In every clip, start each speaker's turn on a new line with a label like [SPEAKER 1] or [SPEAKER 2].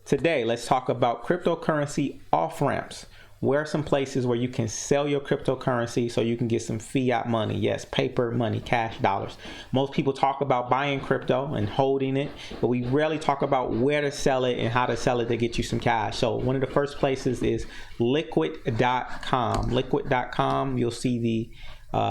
[SPEAKER 1] Today, let's talk about cryptocurrency off-ramps. Where are some places where you can sell your cryptocurrency so you can get some fiat money? Yes, paper money, cash, dollars. Most people talk about buying crypto and holding it, but we rarely talk about where to sell it and how to sell it to get you some cash. So one of the first places is liquid.com. Liquid.com, you'll see the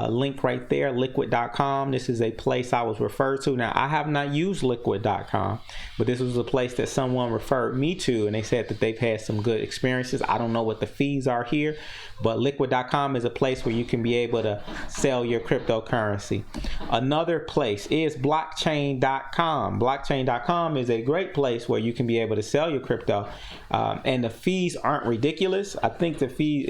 [SPEAKER 1] link right there, liquid.com. This is a place I was referred to. Now, I have not used liquid.com, but this was a place that someone referred me to, and they said that they've had some good experiences. I don't know what the fees are here, but liquid.com is a place where you can be able to sell your cryptocurrency. Another place is blockchain.com. Blockchain.com is a great place where you can be able to sell your crypto, and the fees aren't ridiculous. I think the fee,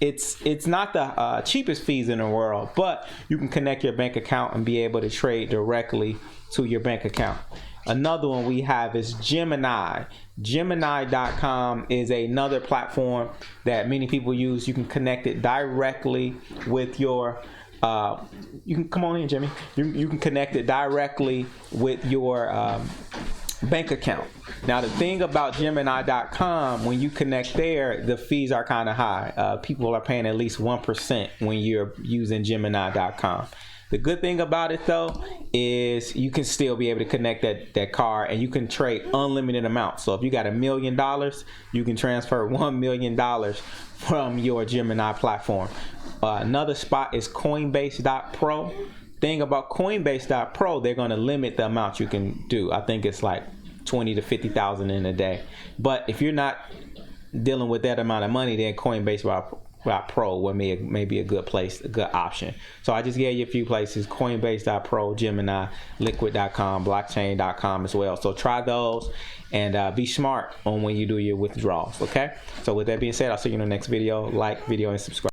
[SPEAKER 1] it's not the cheapest fees in the world, but you can connect your bank account and be able to trade directly to your bank account. Another one we have is Gemini. Gemini.com is another platform that many people use. You can connect it directly with your you can come on in, Jimmy. You can connect it directly with your bank account. Now, the thing about Gemini.com, when you connect there, the fees are kind of high. People are paying at least 1% when you're using Gemini.com. The good thing about it, though, is you can still be able to connect that card, and you can trade unlimited amounts. So if you got $1 million, you can transfer $1 million from your Gemini platform. Another spot is Coinbase.pro. Thing about Coinbase.pro, they're going to limit the amount you can do. I think it's like 20 to 50,000 in a day. But if you're not dealing with that amount of money, then Coinbase.pro may be a good place, a good option. So I just gave you a few places: Coinbase.pro, Gemini, Liquid.com, Blockchain.com as well. So try those and be smart on when you do your withdrawals. Okay. So with that being said, I'll see you in the next video. Like video and subscribe.